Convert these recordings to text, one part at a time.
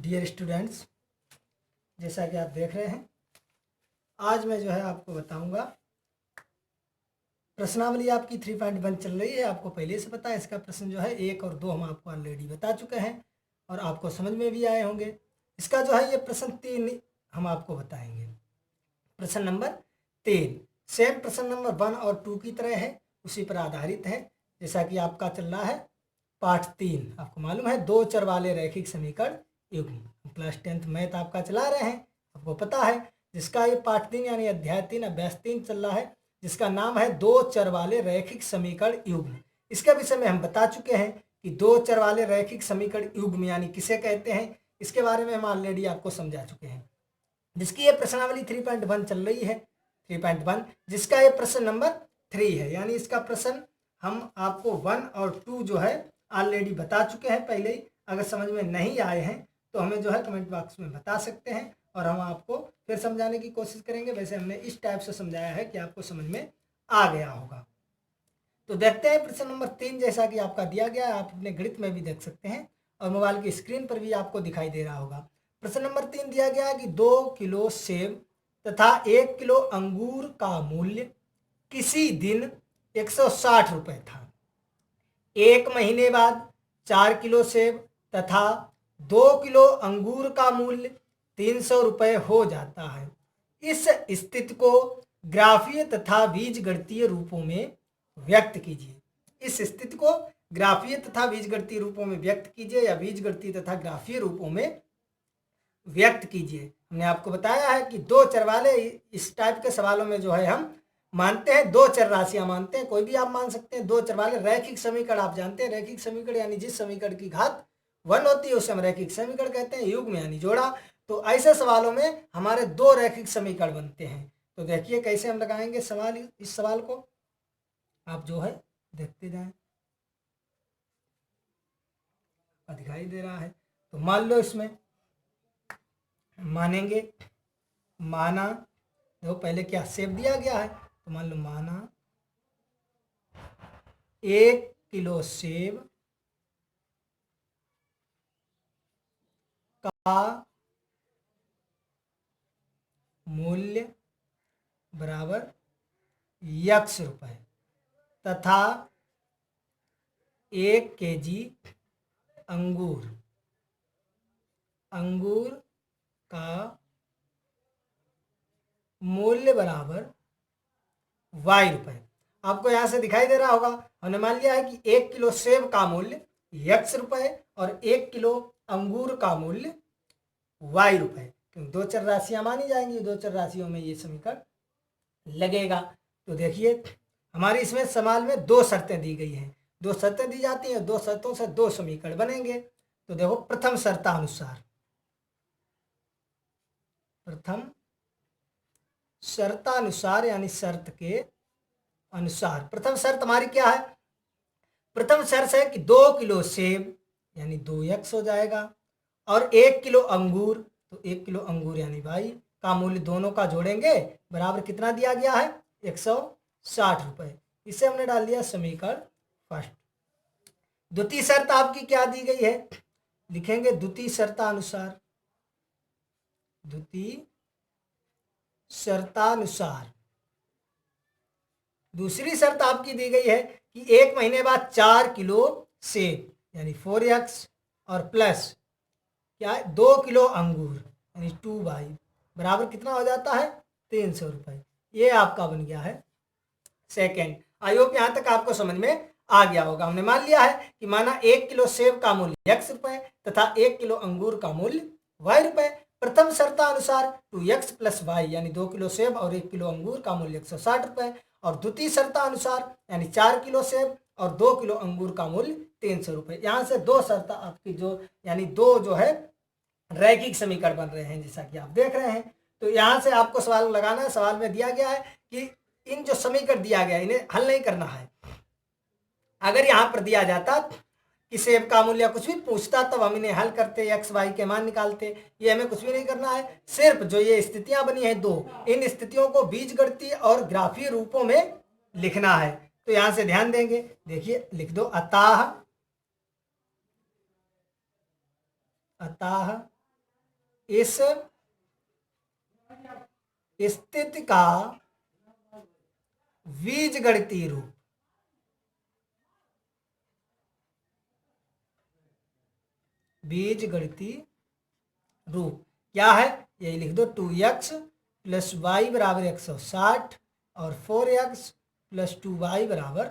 Dear students, जैसा कि आप देख रहे हैं, आज मैं जो है आपको बताऊंगा। प्रश्नावली आपकी 3.1 चल रही है, आपको पहले से पता है। इसका प्रश्न जो है 1 और 2 हम आपको ऑलरेडी बता चुके हैं और आपको समझ में भी आए होंगे। इसका जो है ये प्रश्न 3 हम आपको बताएंगे। प्रश्न नंबर 3 सेम प्रश्न नंबर 1 और 2 की तरह है, उसी पर आधारित है। जैसा कि आपका चल रहा है पाठ 3, आपको मालूम है 2 चर वाले रैखिक समीकरण युग्म। क्लास 10th मैथ आपका चला रहे हैं, आपको पता है। जिसका ये पाठ 3 यानी अध्याय 3 अभ्यास 3 चल रहा है, जिसका नाम है 2 चर वाले रैखिक समीकरण युग्म। इसके विषय में हम बता चुके हैं कि 2 चर वाले रैखिक समीकरण युग्म यानी किसे कहते हैं, इसके बारे में हम ऑलरेडी आपको समझा चुके हैं। जिसकी ये प्रश्नावली 3.1 चल रही है, 3.1, जिसका ये प्रश्न नंबर 3 है। यानी इसका प्रश्न हम आपको 1 और 2 जो है ऑलरेडी बता चुके हैं पहले ही। अगर समझ में नहीं आए हैं तो हमें जो है कमेंट बॉक्स में बता सकते हैं और हम आपको फिर समझाने की कोशिश करेंगे। वैसे हमने इस टाइप से समझाया है कि आपको समझ में आ गया होगा। तो देखते हैं प्रश्न नंबर 3, जैसा कि आपका दिया गया है, आप अपने गणित में भी देख सकते हैं और मोबाइल की स्क्रीन पर भी आपको दिखाई दे रहा होगा। प्रश्न नंबर 3 दिया गया है कि 2 किलो सेब तथा 1 किलो अंगूर का मूल्य किसी दिन 160 रुपये था। 1 महीने बाद 4 किलो सेब तथा 2 किलो अंगूर का मूल्य 300 रुपये हो जाता है। इस स्थिति को ग्राफीय तथा बीजगणितीय रूपों में व्यक्त कीजिए। इस स्थिति को ग्राफीय तथा बीजगणितीय रूपों में व्यक्त कीजिए या बीजगणितीय तथा ग्राफीय रूपों में व्यक्त कीजिए। हमने आपको बताया है कि 2 चर वाले इस टाइप के सवालों में जो है हम मानते हैं 2 चर राशियां मानते हैं, कोई भी आप मान सकते हैं। 2 चर वाले रैखिक समीकरण आप जानते हैं, रैखिक समीकरण यानी जिस समीकरण की घात 1 होती है उसे हम रैखिक समीकरण कहते हैं। युग्म यानी जोड़ा। तो ऐसे सवालों में हमारे 2 रैखिक समीकरण बनते हैं। तो देखिए कैसे हम लगाएंगे सवाल। इस सवाल को आप जो है देखते जाएं, दिखाई दे रहा है। तो मान लो इसमें मानेंगे, माना, देखो पहले क्या सेब दिया गया है, तो मान लो माना 1 किलो सेब का मूल्य बराबर x रुपए तथा 1 केजी अंगूर का मूल्य बराबर y रुपए। आपको यहां से दिखाई दे रहा होगा, हमने मान लिया है कि 1 किलो सेब का मूल्य x रुपए और 1 किलो अंगूर का मूल्य y रुपए, क्योंकि 2 चर राशियां मानी जाएंगी। 2 चर राशियों में ये समीकरण लगेगा। तो देखिए हमारी इसमें सवाल में 2 शर्तें दी गई हैं, 2 शर्तें दी जाती हैं, 2 शर्तों से 2 समीकरण बनेंगे। तो देखो प्रथम शर्तानुसार यानी शर्त के अनुसार प्रथम शर्त हमारी क्या है। प्रथम शर्त है कि 2 किलो सेब यानी 2x हो जाएगा और 1 किलो अंगूर, तो 1 किलो अंगूर यानी y का मूल्य दोनों का जोड़ेंगे बराबर कितना दिया गया है 160 रुपए। इसे हमने डाल दिया समीकरण फर्स्ट। द्वितीय शर्त आपकी क्या दी गई है, लिखेंगे द्वितीय शर्तानुसार। दूसरी शर्त आपकी दी गई है कि 1 महीने बाद 4 किलो सेब यानी 4x और प्लस क्या है 2 किलो अंगूर यानी 2y बराबर कितना हो जाता है 300 रुपए। ये आपका बन गया है सेकेंड। आई होप यहां तक आपको समझ में आ गया होगा। हमने मान लिया है कि माना 1 किलो सेब का मूल्य x रुपए तथा 1 किलो अंगूर का मूल्य y रुपए। प्रथम शर्तानुसार 2x प्लस y यानी 2 किलो सेब और 1 किलो अंगूर का मूल्य 160 रुपए, और द्वितीय शर्तानुसार यानी 4 किलो सेब और 2 किलो अंगूर का मूल्य 300 रुपए। यहाँ से 2 शर्त आपकी जो यानी 2 जो है रैखिक समीकरण बन रहे हैं, जैसा कि आप देख रहे हैं। तो यहाँ से आपको सवाल लगाना है। सवाल में दिया गया है कि इन जो समीकरण दिया गया इन्हें हल नहीं करना है। अगर यहाँ पर दिया जाता कि सेब का मूल्य कुछ भी पूछता तब हम इन्हें हल करते, x y के मान निकालते। ये हमें कुछ भी नहीं करना है। सिर्फ जो ये स्थितियां बनी है 2, इन स्थितियों को बीजगणितीय और ग्राफीय रूपों में लिखना है। तो यहां से ध्यान देंगे, देखिए लिख दो अतः इस स्थिति का बीजगणितीय रूप, बीजगणितीय रूप क्या है, यही लिख दो 2x प्लस वाई बराबर 160 और 4x प्लस 2y बराबर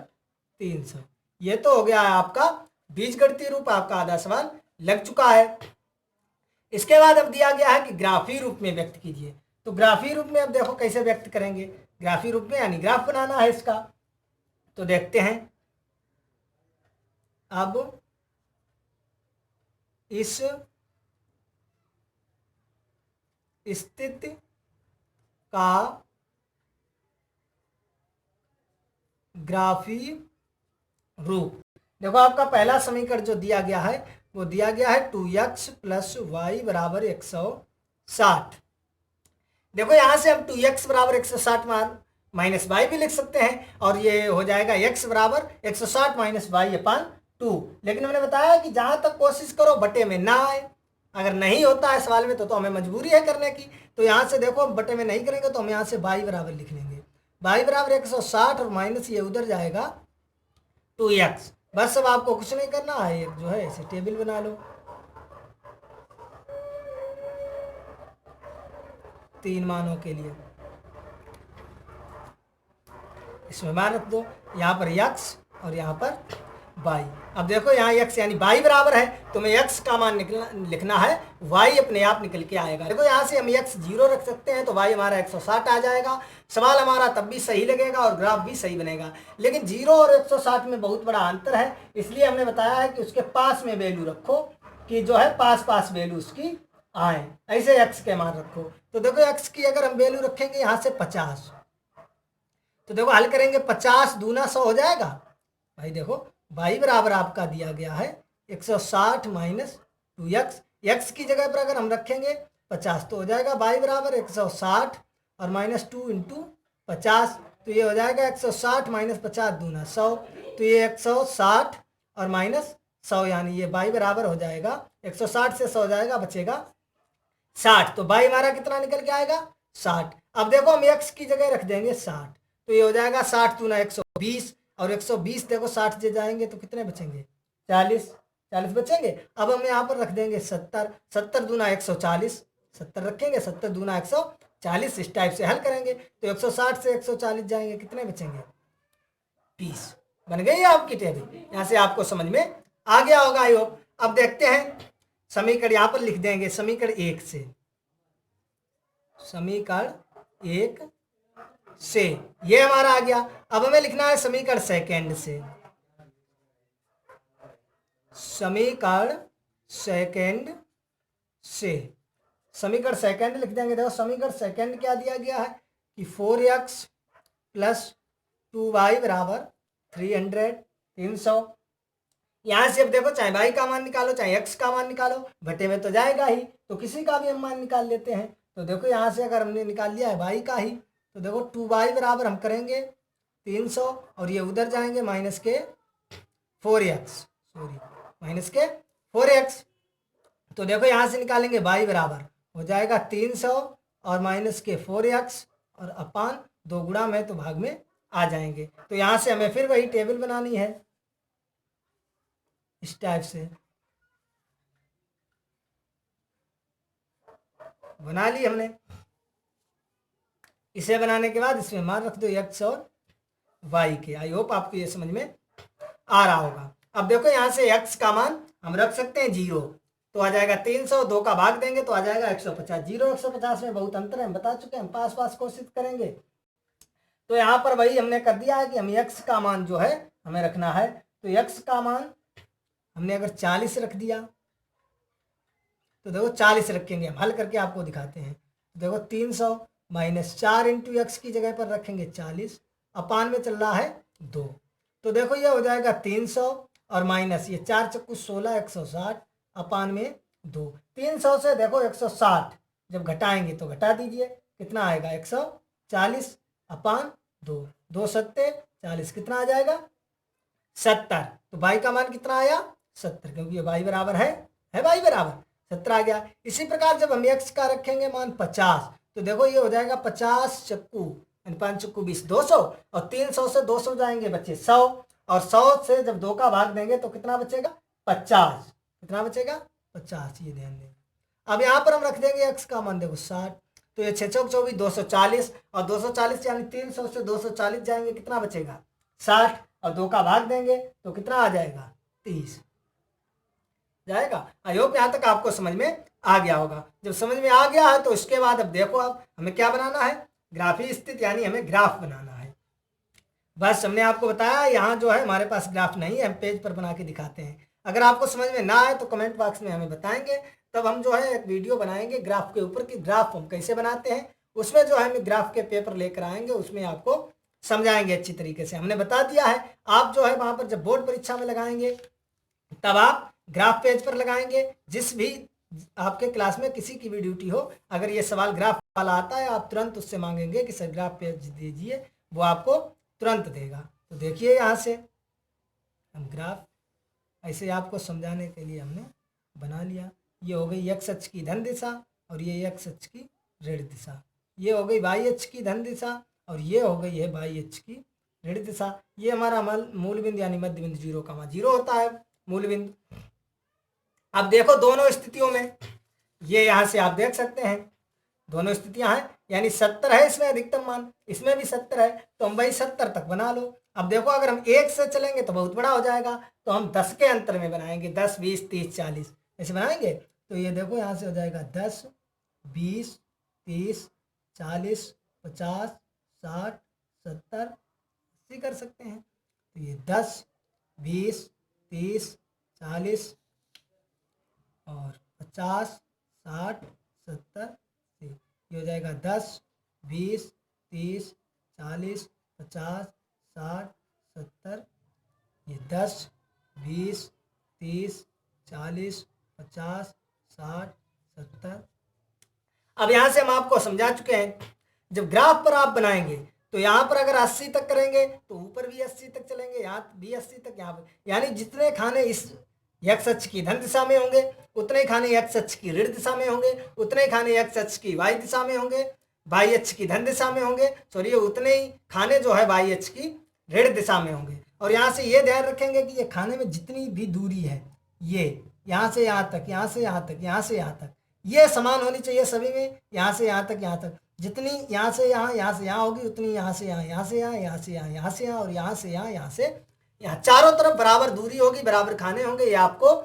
300। ये तो हो गया है आपका बीजगणितीय रूप। आपका आधा सवाल लग चुका है। इसके बाद अब दिया गया है कि ग्राफीय रूप में व्यक्त कीजिए। तो ग्राफीय रूप में अब देखो कैसे व्यक्त करेंगे। ग्राफीय रूप में यानी ग्राफ बनाना है इसका। तो देखते हैं, अब इस स्थिति का ग्राफीय रूप, देखो आपका पहला समीकरण जो दिया गया है वो दिया गया है 2x प्लस वाई बराबर 160। देखो यहां से हम 2x बराबर 160 माइनस वाई भी लिख सकते हैं और ये हो जाएगा x बराबर 160 माइनस वाई अपान 2। लेकिन हमने बताया कि जहां तक कोशिश करो बटे में ना आए। अगर नहीं होता है सवाल में तो हमें मजबूरी है करने की। तो यहाँ से देखो बटे में नहीं करेंगे तो हम यहाँ से y बराबर लिख लेंगे। y बराबर 160 और माइनस ये उधर जाएगा 2x। बस अब आपको कुछ नहीं करना है, एक जो है ऐसे टेबल बना लो 3 मानों के लिए। इसमें मान रख दो, यहाँ पर x और यहाँ पर y। अब देखो यहाँ x यानी y बराबर है तो मैं x का मान लिखना है, y अपने आप निकल के आएगा। देखो यहाँ से हम x 0 रख सकते हैं तो y हमारा 160 आ जाएगा। सवाल हमारा तब भी सही लगेगा और ग्राफ भी सही बनेगा। लेकिन 0 और 160 में बहुत बड़ा अंतर है, इसलिए हमने बताया है कि उसके पास में वैल्यू रखो कि जो है पास पास वैल्यू उसकी आए। ऐसे x के मान रखो। तो देखो x की अगर हम वैल्यू रखेंगे यहाँ से 50, तो देखो हल करेंगे 50 दूना 100 हो जाएगा। भाई देखो y बराबर आपका दिया गया है 160 माइनस 2x। x की जगह पर अगर हम रखेंगे 50 तो हो जाएगा y बराबर 160 और माइनस 2 इंटू 50। तो ये हो जाएगा 160 माइनस 50 दूना 100। तो ये 160 और माइनस 100 यानी ये y बराबर हो जाएगा 160 से 100 हो जाएगा, बचेगा 60। तो y हमारा कितना निकल के आएगा 60। अब देखो हम x की जगह रख देंगे 60, तो ये हो जाएगा 60 दूना 120 और 120 देखो 60 से जाएंगे तो कितने बचेंगे 40 बचेंगे। अब हम यहाँ पर रख देंगे 70 दूना 140, 70 रखेंगे 70 दूना 140। इस टाइप से हल करेंगे तो 160 से 140 जाएंगे, कितने बचेंगे 20। बन गई है आपकी टेबल। यहाँ से आपको समझ में आ गया होगा आई होप। अब देखते हैं समीकरण, यहाँ पर लिख देंगे समीकरण 1 से, समीकरण 1 से ये हमारा आ गया। अब हमें लिखना है समीकरण सेकंड से, समीकरण सेकंड से। समीकरण सेकंड लिख देंगे। देखो समीकरण सेकंड क्या दिया गया है कि 4x प्लस 2y बराबर 300। यहां से अब देखो चाहे y का मान निकालो चाहे x का मान निकालो, बटे में तो जाएगा ही, तो किसी का भी हम मान निकाल लेते हैं। तो देखो यहाँ से अगर हमने निकाल लिया है y का ही, तो देखो 2y बराबर हम करेंगे 300 और ये उधर जाएंगे माइनस के 4x, माइनस के 4x। तो देखो यहाँ से निकालेंगे y बराबर हो जाएगा 300 और माइनस के 4x और अपान 2 गुणा में तो भाग में आ जाएंगे। तो यहाँ से हमें फिर वही टेबल बनानी है इस टाइप से। बना ली हमने। इसे बनाने के बाद इसमें मान रख दो x और y के। आई होप आपको ये समझ में आ रहा होगा। अब देखो यहाँ से x का मान हम रख सकते हैं 0, तो आ जाएगा 300, 2 का भाग देंगे तो आ जाएगा 150। 0 150 में बहुत अंतर है, हम बता चुके हैं। हम पास पास कोशिश करेंगे। तो यहाँ पर वही हमने कर दिया है कि हम x का मान जो है हमें रखना है। तो x का मान हमने अगर 40 रख दिया तो देखो 40 रखेंगे, हम हल करके आपको दिखाते हैं। तो देखो 300 माइनस 4 इंटू एक्स की जगह पर रखेंगे 40, अपान में चल रहा है 2। तो देखो ये हो जाएगा 300 और माइनस ये 4 चक्कू 16, 160 अपान में 2। 300 से देखो 160 जब घटाएंगे तो घटा दीजिए, कितना आएगा 140 अपान 2, 2 सत्ते 40, कितना आ जाएगा 70। तो y का मान कितना आया 70, क्योंकि ये y बराबर है y बराबर 17 आ गया। इसी प्रकार जब हम x का रखेंगे मान 50, तो देखो ये हो जाएगा 50 चक्कू 5 चक्कू 20, 200, और 300 से 200 जाएंगे बच्चे 100, और 100 से जब 2 का भाग देंगे तो कितना बचेगा 50, कितना बचेगा 50, ये ध्यान देंगे। अब यहाँ पर हम रख देंगे x का मान देखो 60, तो ये 6 चौक 24 240, और 240 यानी 300 से 240 जाएंगे कितना बचेगा 60, और 2 का भाग देंगे तो कितना आ जाएगा 30 जाएगा। आई होप यहाँ तक आपको समझ में आ गया होगा। जब समझ में आ गया है तो इसके बाद अब देखो, अब हमें क्या बनाना है, ग्राफीय स्थिति यानी हमें ग्राफ बनाना है। बस हमने आपको बताया, यहाँ जो है हमारे पास ग्राफ नहीं है, हम पेज पर बना के दिखाते हैं। अगर आपको समझ में ना आए तो कमेंट बॉक्स में हमें बताएंगे, तब हम जो है एक वीडियो बनाएंगे ग्राफ के ऊपर कि ग्राफ हम कैसे बनाते हैं। उसमें जो है हम ग्राफ के पेपर लेकर आएंगे, उसमें आपको समझाएंगे अच्छी तरीके से। हमने बता दिया है, आप जो है वहाँ पर जब बोर्ड परीक्षा में लगाएंगे तब आप ग्राफ पेज पर लगाएंगे। जिस भी आपके क्लास में किसी की भी ड्यूटी हो, अगर ये सवाल ग्राफ वाला आता है, आप तुरंत उससे मांगेंगे कि सर ग्राफ पेज दीजिए, वो आपको तुरंत देगा। तो देखिए यहाँ से हम ग्राफ ऐसे आपको समझाने के लिए हमने बना लिया। ये हो गई x अक्ष की धन दिशा, और ये x अक्ष की ऋण दिशा। ये हो गई y अक्ष की धन दिशा, और ये हो गई है y अक्ष की ऋण दिशा। ये हमारा मूल बिंदु यानी मध्य बिंदु 0, होता है मूल बिंदु। अब देखो दोनों स्थितियों में, ये यहाँ से आप देख सकते हैं दोनों स्थितियां हैं, यानी 70 है इसमें अधिकतम मान, इसमें भी 70 है, तो हम वही 70 तक बना लो। अब देखो अगर हम 1 से चलेंगे तो बहुत बड़ा हो जाएगा, तो हम 10 के अंतर में बनाएंगे, 10 20 30 40 ऐसे बनाएंगे। तो ये देखो यहाँ से हो जाएगा 10 20 30 40 50 60 70 80 कर सकते हैं। तो ये 10 20 30 40 और 50 60 70, ये हो जाएगा 10 20 30 40 50 60 70, ये 10 20 30 40 50 60 70। अब यहाँ से हम आपको समझा चुके हैं, जब ग्राफ पर आप बनाएंगे तो यहाँ पर अगर 80 तक करेंगे तो ऊपर भी 80 तक चलेंगे, यहाँ भी 80 तक, यहाँ पर यानी जितने खाने इस x अक्ष की धन दिशा में होंगे उतने खाने x अक्ष की ऋण दिशा में होंगे, उतने खाने x अक्ष की y दिशा में होंगे, y अक्ष की धन दिशा में होंगे, सॉरी उतने ही खाने जो है y अक्ष की ऋण दिशा में होंगे। और यहाँ से ये ध्यान रखेंगे कि ये खाने में जितनी भी दूरी है, ये यहाँ से यहाँ तक, यहाँ से यहाँ तक, यहाँ से यहाँ तक, ये समान होनी चाहिए सभी में, यहाँ से यहाँ तक, यहाँ तक, जितनी यहाँ से यहाँ होगी उतनी यहाँ से यहाँ, यहाँ से यहाँ, यहाँ से यहाँ, यहाँ से यहाँ, और यहाँ से यहाँ, यहाँ से यहाँ, चारों तरफ बराबर दूरी होगी, बराबर खाने होंगे, ये आपको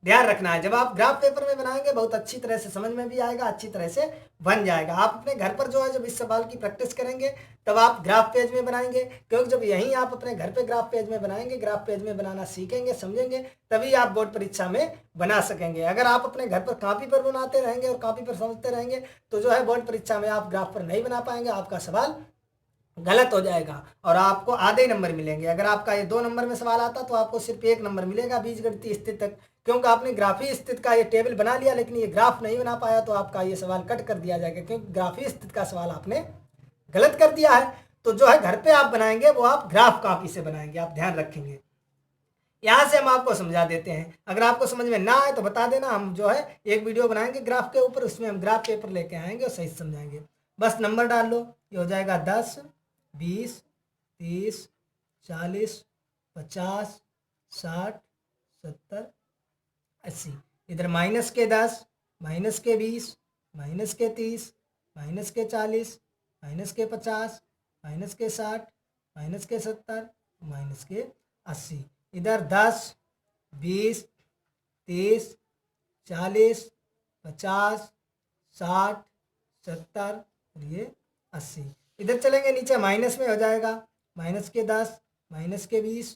ध्यान रखना है। जब आप ग्राफ पेपर में बनाएंगे बहुत अच्छी तरह से समझ में भी आएगा, अच्छी तरह से बन जाएगा। आप अपने घर पर जो है जब इस सवाल की प्रैक्टिस करेंगे तब आप ग्राफ पेज में बनाएंगे, क्योंकि जब यहीं आप अपने घर पे ग्राफ पेज में बनाएंगे, ग्राफ पेज में बनाना सीखेंगे, समझेंगे, तभी आप बोर्ड परीक्षा में बना सकेंगे। अगर आप अपने घर पर कॉपी पर बनाते रहेंगे और कॉपी पर समझते रहेंगे तो जो है बोर्ड परीक्षा में आप ग्राफ पर नहीं बना पाएंगे, आपका सवाल गलत हो जाएगा और आपको आधे नंबर मिलेंगे। अगर आपका ये 2 नंबर में सवाल आता तो आपको सिर्फ 1 नंबर मिलेगा बीजगणितीय स्थिति तक, क्योंकि आपने ग्राफीय स्थिति का ये टेबल बना लिया लेकिन ये ग्राफ नहीं बना पाया, तो आपका ये सवाल कट कर दिया जाएगा, क्योंकि ग्राफीय स्थिति का सवाल आपने गलत कर दिया है। तो जो है घर पे आप बनाएंगे वो आप ग्राफ कॉपी से बनाएंगे, आप ध्यान रखेंगे। यहाँ से हम आपको समझा देते हैं, अगर आपको समझ में ना आए तो बता देना, हम जो है एक वीडियो बनाएंगे ग्राफ के ऊपर, उसमें हम ग्राफ पेपर लेके आएंगे और सही समझाएंगे। बस नंबर डाल लो, ये हो जाएगा 10 20 30 40 50 60 70 80। इधर माइनस के 10 माइनस के 20 माइनस के 30 माइनस के 40 माइनस के 50 माइनस के 60 माइनस के 70 माइनस के 80। इधर 10 20 30 40 50 60 70 और ये 80। इधर चलेंगे नीचे माइनस में हो जाएगा माइनस के 10 माइनस के 20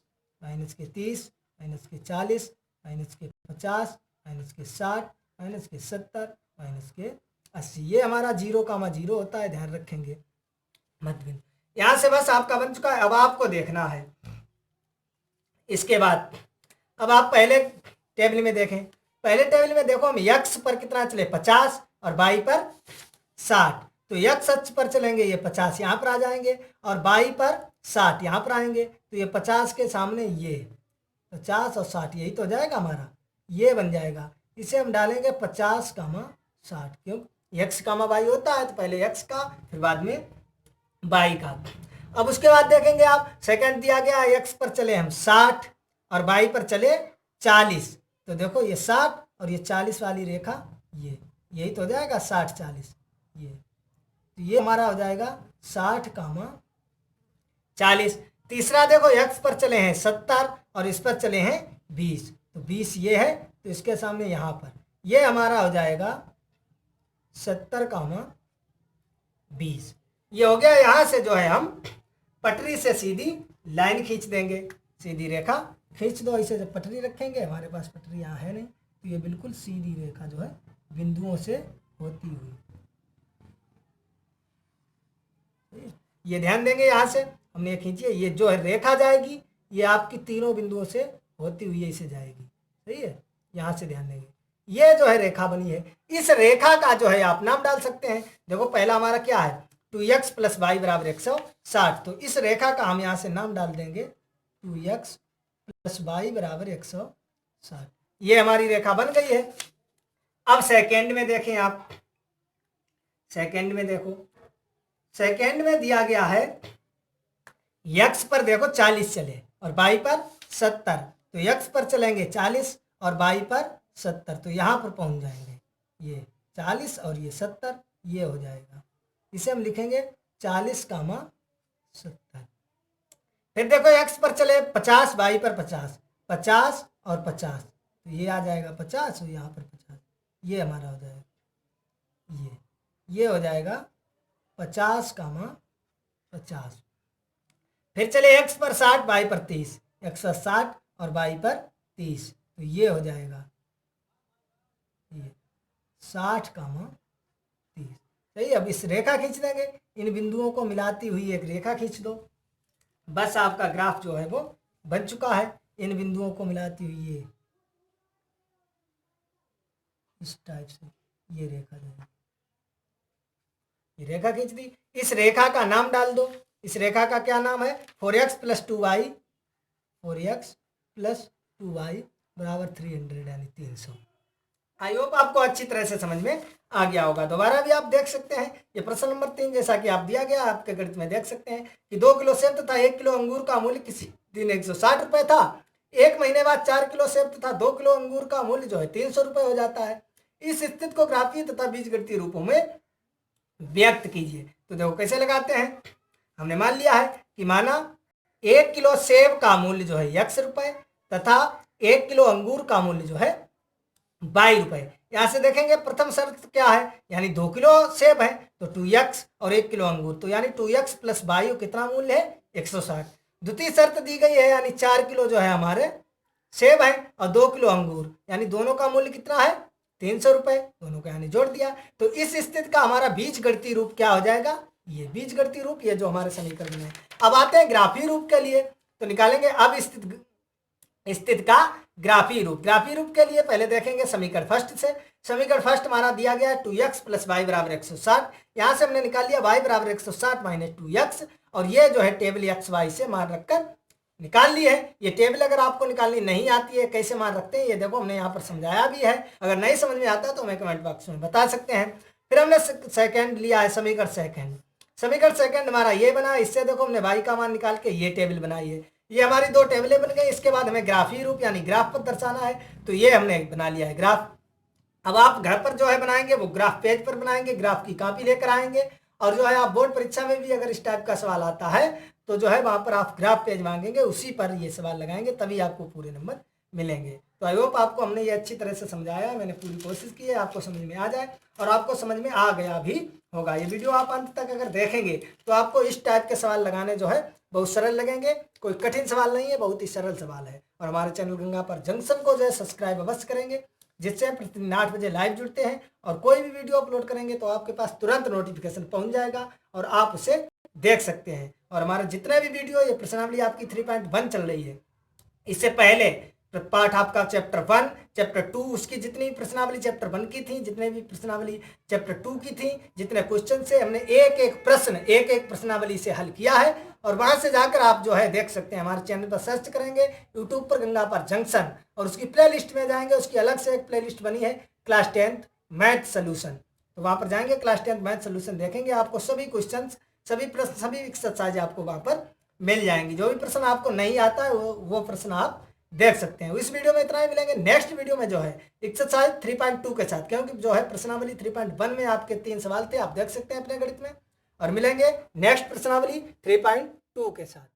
माइनस के 30 माइनस के 40 माइनस के 50 माइनस के 60 माइनस के 70 माइनस के 80। ये हमारा 0,0 होता है, ध्यान रखेंगे मध्य बिंदु। यहाँ से बस आपका बन चुका है। अब आपको देखना है इसके बाद, अब आप पहले टेबल में देखें, पहले टेबल में देखो हम x पर कितना चले 50 और y पर 60, तो x अक्ष पर चलेंगे ये 50 यहाँ पर आ जाएंगे और y पर 60 यहाँ पर आएंगे, तो ये 50 के सामने ये 50 और 60 यही तो हो जाएगा हमारा, ये बन जाएगा। इसे हम डालेंगे 50, 60, क्यों x, y होता है तो पहले x का फिर बाद में y का। अब उसके बाद देखेंगे आप सेकंड दिया गया x पर चले हम 60 और y पर चले 40, तो देखो ये 60 और ये 40 वाली रेखा ये यही तो हो जाएगा 60 40, ये तो ये हमारा हो जाएगा 60, 40। तीसरा देखो x पर चले हैं 70 और इस पर चले हैं 20, तो 20 ये है तो इसके सामने यहाँ पर ये हमारा हो जाएगा 70, 20। ये हो गया। यहाँ से जो है हम पटरी से सीधी लाइन खींच देंगे, सीधी रेखा खींच दो। इसे जब पटरी रखेंगे, हमारे पास पटरी यहाँ है नहीं, तो ये बिल्कुल सीधी रेखा जो है बिंदुओं से होती हुई, ये ध्यान देंगे। यहाँ से हमने ये खींची है, ये जो है रेखा जाएगी ये आपकी तीनों बिंदुओं से होती हुई इसे जाएगी, सही है। यहाँ से ध्यान देंगे, ये जो है रेखा बनी है, इस रेखा का जो है आप नाम डाल सकते हैं। देखो पहला हमारा क्या है 2x + y = 160, तो इस रेखा का हम यहाँ से नाम डाल देंगे 2x + y = 160। ये हमारी रेखा बन गई है। अब सेकेंड में देखें आप, सेकेंड में देखो, सेकेंड में दिया गया है x पर देखो 40 चले और y पर 70, तो x पर चलेंगे 40 और y पर 70, तो यहाँ पर पहुंच जाएंगे। ये 40 और ये 70, ये हो जाएगा। इसे हम लिखेंगे 40, 70। फिर देखो x पर चले 50, y पर 50, 50 और 50, तो ये आ जाएगा 50 और यहाँ पर 50, ये हमारा हो जाएगा, ये हो जाएगा 50, 50। फिर चले x पर 60, y पर 30, 160 और y पर 30, तो ये हो जाएगा ये 60, 30। सही। अब इस रेखा खींच देंगे, इन बिंदुओं को मिलाती हुई एक रेखा खींच दो, बस आपका ग्राफ जो है वो बन चुका है। इन बिंदुओं को मिलाती हुई ये इस टाइप से ये रेखा जो है, ये रेखा खींच दी। इस रेखा का नाम डाल दो, इस रेखा का क्या नाम है 4x + 2y, 4x + 2y = 300 यानी 300। आई होप आपको अच्छी तरह से समझ में आ गया होगा। दोबारा भी आप देख सकते हैं, ये प्रश्न नंबर 3 जैसा कि आप दिया गया आपके गणित में देख सकते हैं कि 2 किलो सेब तथा 1 किलो अंगूर का मूल्य किसी दिन 160 रुपये था, 1 महीने बाद 4 किलो सेब तथा 2 किलो अंगूर का मूल्य जो है 300 रुपये हो जाता है। इस स्थिति को ग्राफीय तथा बीजगणितीय रूपों में व्यक्त कीजिए। तो देखो कैसे लगाते हैं, हमने मान लिया है कि माना 1 किलो सेब का मूल्य जो है x रुपये तथा 1 किलो अंगूर का मूल्य जो है 22 रुपये। यहाँ से देखेंगे प्रथम शर्त क्या है, यानी 2 किलो सेब है तो 2x और 1 किलो अंगूर, तो यानी 2x + 22 कितना मूल्य है 160। द्वितीय शर्त दी गई है, यानी 4 किलो जो है हमारे सेब है और 2 किलो अंगूर, यानी दोनों का मूल्य कितना है 300 रुपये, दोनों को यानी जोड़ दिया। तो इस स्थिति का हमारा बीजगणितीय रूप क्या हो जाएगा, ये बीजगणितीय रूप, ये जो हमारे समीकरण है। अब आते हैं ग्राफीय रूप के लिए, तो निकालेंगे अब स्थिति का ग्राफीय रूप। ग्राफीय रूप के लिए पहले देखेंगे समीकरण फर्स्ट से। समीकरण फर्स्ट हमारा दिया गया है 2x + y = 160। यहाँ से हमने निकाल लिया y = 160 - 2x, और ये जो है टेबल x y से मान रखकर निकाल ली है। ये टेबल अगर आपको निकालनी नहीं आती है कैसे मान रखते हैं, ये देखो हमने यहाँ पर समझाया भी है। अगर नहीं समझ में आता तो हमें कमेंट बॉक्स में बता सकते हैं। फिर हमने सेकंड लिया है समीकरण सेकंड। समीकरण सेकंड हमारा ये बना, इससे देखो हमने y का मान निकाल के ये टेबल बनाई है। ये हमारी 2 टेबलें बन गई। इसके बाद हमें ग्राफीय रूप यानी ग्राफ पर दर्शाना है, तो ये हमने बना लिया है ग्राफ। अब आप घर पर जो है बनाएंगे वो ग्राफ पेज पर बनाएंगे, ग्राफ की कॉपी लेकर आएंगे, और जो है आप बोर्ड परीक्षा में भी अगर इस टाइप का सवाल आता है तो जो है वहाँ पर आप ग्राफ पेज मांगेंगे, उसी पर ये सवाल लगाएंगे, तभी आपको पूरे नंबर मिलेंगे। तो आई होप आपको हमने ये अच्छी तरह से समझाया, मैंने पूरी कोशिश की है आपको समझ में आ जाए, और आपको समझ में आ गया भी होगा। ये वीडियो आप अंत तक अगर देखेंगे तो आपको इस टाइप के सवाल लगाने जो है बहुत सरल लगेंगे। कोई कठिन सवाल नहीं है, बहुत ही सरल सवाल है। और हमारे चैनल गंगा पर जंक्शन को जो है सब्सक्राइब अवश्य करेंगे, जिससे प्रतिदिन 8 बजे लाइव जुड़ते हैं, और कोई भी वीडियो अपलोड करेंगे तो आपके पास तुरंत नोटिफिकेशन पहुंच जाएगा और आप उसे देख सकते हैं। और हमारे जितने भी वीडियो, ये प्रश्नावली आपकी 3.1 चल रही है, इससे पहले पाठ आपका चैप्टर 1, चैप्टर 2 उसकी जितनी प्रश्नावली चैप्टर 1 की थी, जितने भी प्रश्नावली चैप्टर 2 की थी, जितने क्वेश्चन से हमने एक एक प्रश्नावली से हल किया है। और वहां से जाकर आप जो है देख सकते हैं, हमारे चैनल पर सर्च करेंगे यूट्यूब पर गंगा पार जंक्शन और उसकी प्ले लिस्ट में जाएंगे, उसकी अलग से एक प्ले लिस्ट बनी है क्लास 10th मैथ सोल्यूशन। तो वहां पर जाएंगे, क्लास 10th मैथ सोल्यूशन देखेंगे, आपको सभी क्वेश्चन, सभी प्रश्न, सभी एक्सरसाइज आपको वहां पर मिल जाएंगी। जो भी प्रश्न आपको नहीं आता है वो प्रश्न आप देख सकते हैं। इस वीडियो में इतना ही, मिलेंगे नेक्स्ट वीडियो में जो है एक्सरसाइज 3.2 के साथ, क्योंकि जो है प्रश्नावली 3.1 में आपके 3 सवाल थे, आप देख सकते हैं अपने गणित में। और मिलेंगे नेक्स्ट प्रश्नावली 3.2 के साथ।